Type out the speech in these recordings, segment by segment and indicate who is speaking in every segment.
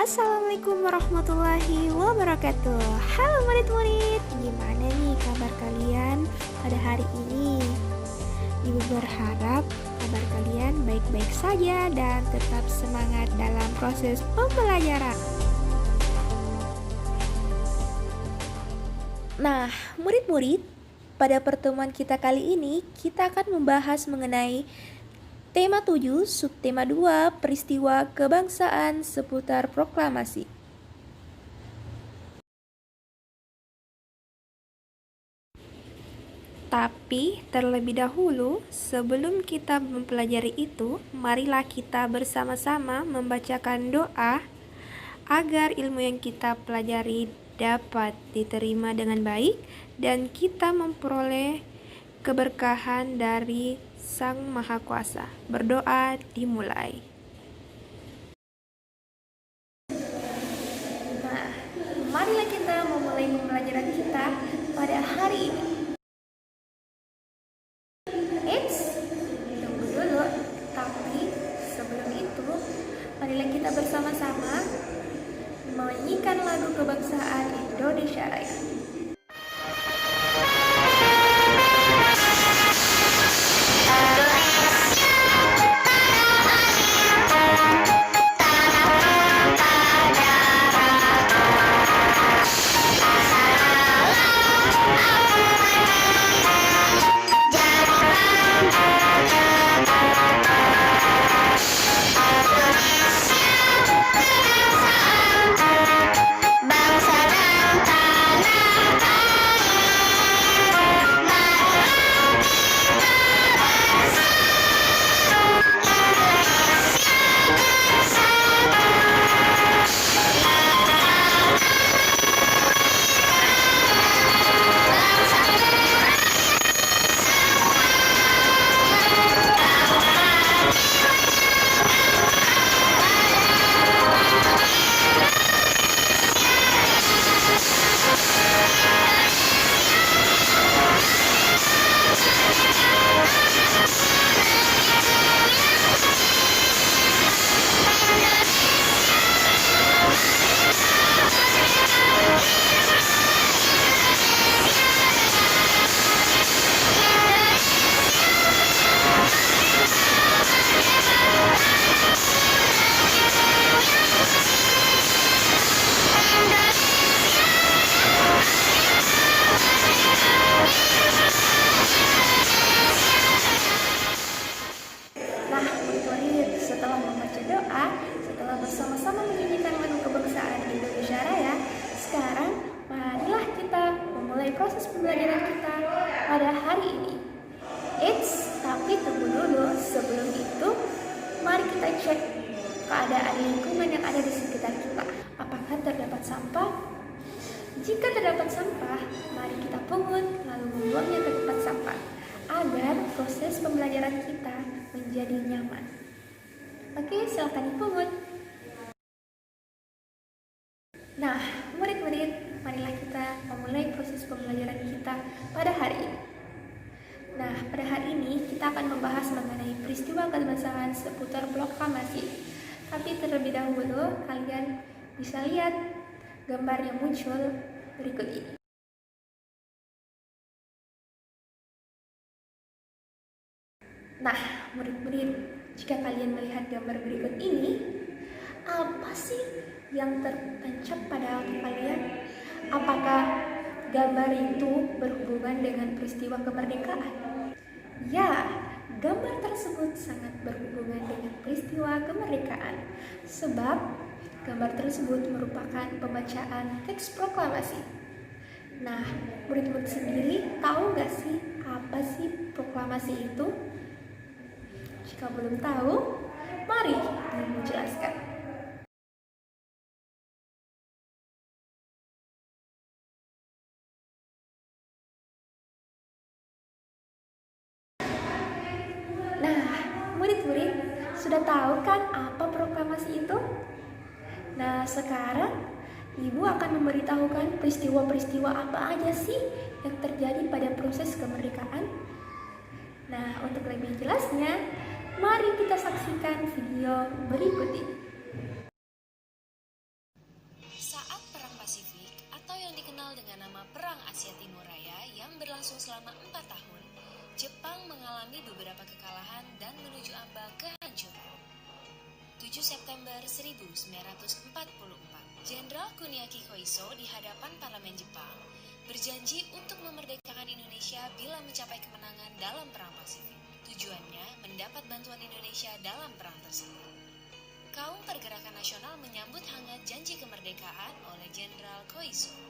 Speaker 1: Assalamualaikum warahmatullahi wabarakatuh. Halo murid-murid, gimana nih kabar kalian pada hari ini? Ibu berharap kabar kalian baik-baik saja dan tetap semangat dalam proses pembelajaran. Nah, murid-murid, pada pertemuan kita kali ini kita akan membahas mengenai tema 7, subtema 2, peristiwa kebangsaan seputar proklamasi. Tapi terlebih dahulu, sebelum kita mempelajari itu, marilah kita bersama-sama membacakan doa agar ilmu yang kita pelajari dapat diterima dengan baik dan kita memperoleh keberkahan dari Sang Maha Kuasa. Berdoa dimulai. Nah, marilah kita memulai pembelajaran kita pada hari ini. Tunggu dulu, tapi sebelum itu, marilah kita bersama-sama menyanyikan lagu kebangsaan Indonesia Raya. Setelah membaca doa, setelah bersama-sama menyanyikan lagu kebangsaan Indonesia Raya, sekarang marilah kita memulai proses pembelajaran kita pada hari ini. Tapi tunggu dulu, sebelum itu mari kita cek keadaan lingkungan yang ada di sekitar kita. Apakah terdapat sampah? Jika terdapat sampah, mari kita pungut lalu membuangnya ke tempat sampah agar proses pembelajaran kita menjadi nyaman. Oke, silakan dipungut. Nah, murid-murid, marilah kita memulai proses pembelajaran kita pada hari ini. Nah, pada hari ini kita akan membahas mengenai peristiwa kebangsaan seputar proklamasi. Tapi terlebih dahulu, kalian bisa lihat gambar yang muncul berikut ini. Nah, murid-murid, jika kalian melihat gambar berikut ini, apa sih yang tertancap pada otak kalian? Apakah gambar itu berhubungan dengan peristiwa kemerdekaan? Ya, gambar tersebut sangat berhubungan dengan peristiwa kemerdekaan, sebab gambar tersebut merupakan pembacaan teks proklamasi. Nah, murid-murid sendiri tahu gak sih apa sih proklamasi itu? Jika belum tahu, mari Ibu jelaskan. Nah, murid-murid sudah tahu kan apa proklamasi itu? Nah, sekarang Ibu akan memberitahukan peristiwa-peristiwa apa aja sih yang terjadi pada proses kemerdekaan. Nah, untuk lebih jelasnya, mari kita saksikan video berikut ini.
Speaker 2: berlangsung selama 4 tahun, Jepang mengalami beberapa kekalahan dan menuju ambang kehancuran. 7 September 1944, Jenderal Kuniaki Koiso di hadapan parlemen Jepang berjanji untuk memerdekakan Indonesia bila mencapai kemenangan dalam Perang Pasifik. Tujuannya mendapat bantuan Indonesia dalam perang tersebut. Kaum Pergerakan Nasional menyambut hangat janji kemerdekaan oleh Jenderal Koiso.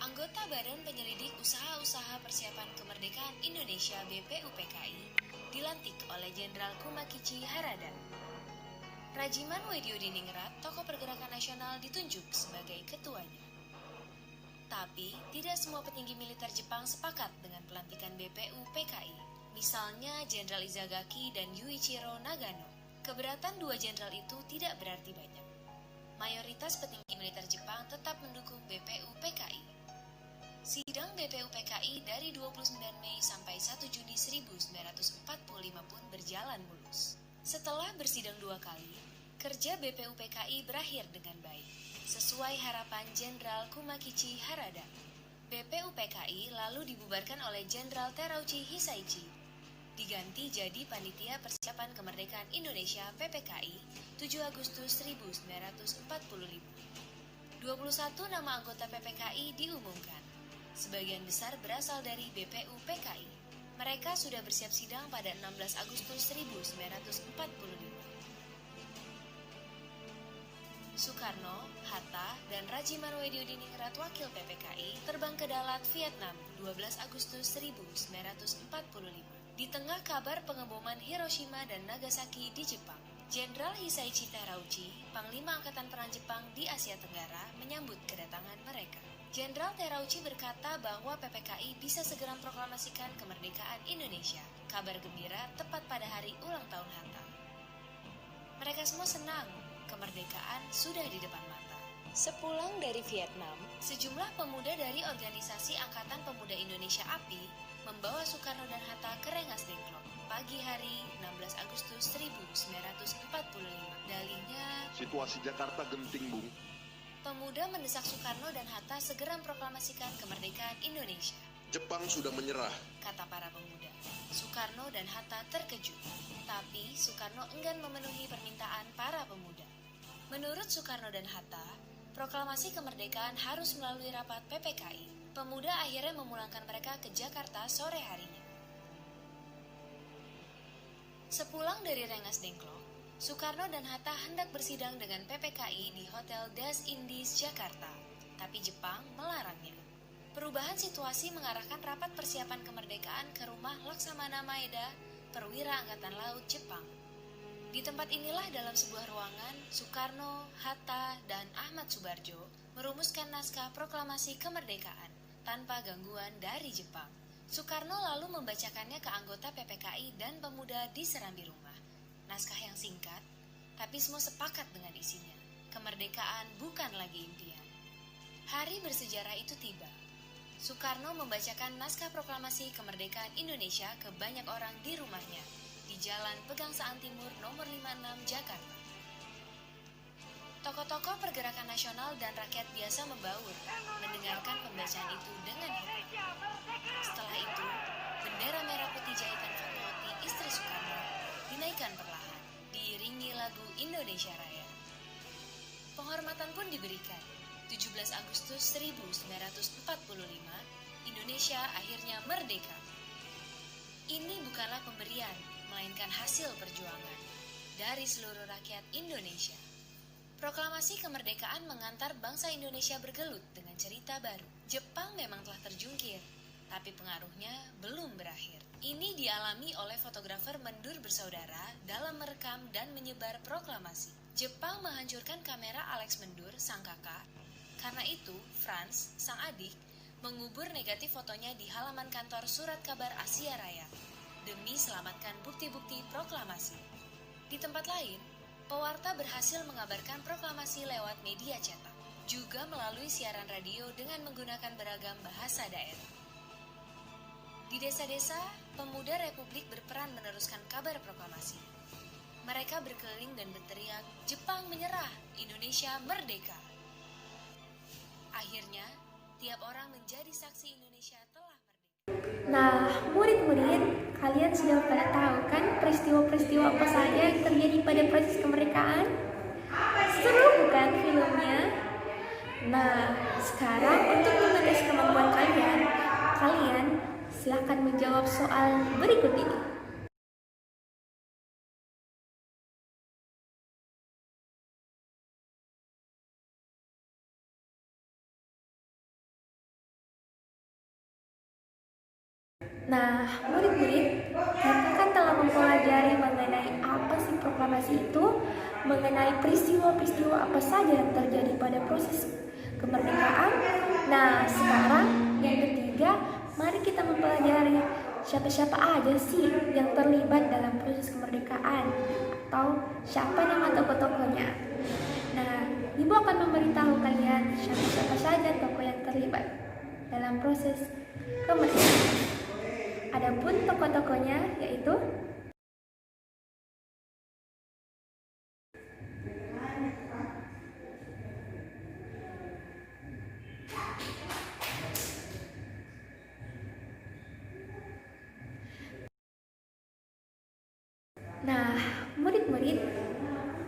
Speaker 2: Anggota Badan Penyelidik Usaha-Usaha Persiapan Kemerdekaan Indonesia (BPUPKI) dilantik oleh Jenderal Kumakichi Harada. Rajiman Weddiodiningrat, tokoh pergerakan nasional, ditunjuk sebagai ketuanya. Tapi, tidak semua petinggi militer Jepang sepakat dengan pelantikan BPUPKI. Misalnya Jenderal Izagaki dan Yuichiro Nagano. Keberatan dua jenderal itu tidak berarti banyak. Mayoritas petinggi militer Jepang tetap mendukung BPUPKI. Sidang BPUPKI dari 29 Mei sampai 1 Juni 1945 pun berjalan mulus. Setelah bersidang 2 kali, kerja BPUPKI berakhir dengan baik, sesuai harapan Jenderal Kumakichi Harada. BPUPKI lalu dibubarkan oleh Jenderal Terauchi Hisaichi, diganti jadi Panitia Persiapan Kemerdekaan Indonesia (PPKI) 7 Agustus 1945. 21 nama anggota PPKI diumumkan. Sebagian besar berasal dari BPUPKI. Mereka sudah bersiap sidang pada 16 Agustus 1945. Soekarno, Hatta, dan Rajiman Weddiodiningrat wakil PPKI terbang ke Dalat, Vietnam 12 Agustus 1945. Di tengah kabar pengeboman Hiroshima dan Nagasaki di Jepang, Jenderal Hisaichi Terauchi, Panglima Angkatan Perang Jepang di Asia Tenggara, menyambut kedatangan mereka. Jenderal Terauchi berkata bahwa PPKI bisa segera memproklamasikan kemerdekaan Indonesia. Kabar gembira tepat pada hari ulang tahun Hatta. Mereka semua senang, kemerdekaan sudah di depan mata. Sepulang dari Vietnam, sejumlah pemuda dari organisasi Angkatan Pemuda Indonesia API membawa Soekarno dan Hatta ke Rengas Dengklok pagi hari 16 Agustus 1945. Dalihnya,
Speaker 3: situasi Jakarta genting, Bung.
Speaker 2: Pemuda mendesak Soekarno dan Hatta segera memproklamasikan kemerdekaan Indonesia.
Speaker 3: Jepang sudah menyerah,
Speaker 2: kata para pemuda. Soekarno dan Hatta terkejut, tapi Soekarno enggan memenuhi permintaan para pemuda. Menurut Soekarno dan Hatta, proklamasi kemerdekaan harus melalui rapat PPKI. Pemuda akhirnya memulangkan mereka ke Jakarta sore harinya. Sepulang dari Rengas Dengklok, Soekarno dan Hatta hendak bersidang dengan PPKI di Hotel Des Indies, Jakarta, tapi Jepang melarangnya. Perubahan situasi mengarahkan rapat persiapan kemerdekaan ke rumah Laksamana Maeda, perwira Angkatan Laut Jepang. Di tempat inilah dalam sebuah ruangan, Soekarno, Hatta, dan Ahmad Subarjo merumuskan naskah proklamasi kemerdekaan tanpa gangguan dari Jepang. Soekarno lalu membacakannya ke anggota PPKI dan pemuda di serambi rumah. Naskah yang singkat, tapi semua sepakat dengan isinya. Kemerdekaan bukan lagi impian. Hari bersejarah itu tiba. Soekarno membacakan naskah proklamasi kemerdekaan Indonesia ke banyak orang di rumahnya, di Jalan Pegangsaan Timur nomor 56 Jakarta. Tokoh-tokoh pergerakan nasional dan rakyat biasa membaur, mendengarkan pembacaan itu dengan heran. Setelah itu, bendera merah putih jahitan Fatmawati, istri Soekarno, dinaikkan perlahan, diiringi lagu Indonesia Raya. Penghormatan pun diberikan. 17 Agustus 1945, Indonesia akhirnya merdeka. Ini bukanlah pemberian, melainkan hasil perjuangan dari seluruh rakyat Indonesia. Proklamasi kemerdekaan mengantar bangsa Indonesia bergelut dengan cerita baru. Jepang memang telah terjungkir, tapi pengaruhnya belum berakhir. Ini dialami oleh fotografer Mendur bersaudara dalam merekam dan menyebar proklamasi. Jepang menghancurkan kamera Alex Mendur, sang kakak. Karena itu, Franz, sang adik, mengubur negatif fotonya di halaman kantor Surat Kabar Asia Raya demi selamatkan bukti-bukti proklamasi. Di tempat lain, pewarta berhasil mengabarkan proklamasi lewat media cetak, juga melalui siaran radio dengan menggunakan beragam bahasa daerah. Di desa-desa, pemuda Republik berperan meneruskan kabar proklamasi. Mereka berkeliling dan berteriak, "Jepang menyerah, Indonesia merdeka!" Akhirnya, tiap orang menjadi saksi Indonesia telah merdeka.
Speaker 1: Nah, murid-murid, kalian sudah pada tahu kan peristiwa-peristiwa apa saja yang terjadi pada proses kemerdekaan? Seru bukan filmnya? Nah, sekarang untuk mengetes kemampuan kalian, silahkan menjawab soal berikut ini. Nah, murid-murid, kita kan telah mempelajari mengenai apa sih proklamasi itu, mengenai peristiwa-peristiwa apa saja yang terjadi pada proses kemerdekaan. Nah, sekarang yang ketiga, mari kita mempelajari siapa-siapa aja sih yang terlibat dalam proses kemerdekaan atau siapa nama tokoh-tokohnya. Nah, Ibu akan memberitahu kalian siapa-siapa saja tokoh yang terlibat dalam proses kemerdekaan. Adapun tokoh-tokohnya yaitu Nah, murid-murid,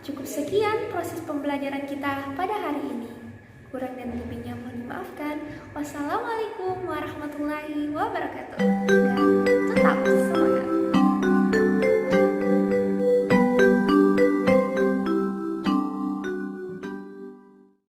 Speaker 1: cukup sekian proses pembelajaran kita pada hari ini. Kurang dan lebihnya mohon dimaafkan. Wassalamualaikum warahmatullahi wabarakatuh. Dan tetap semangat.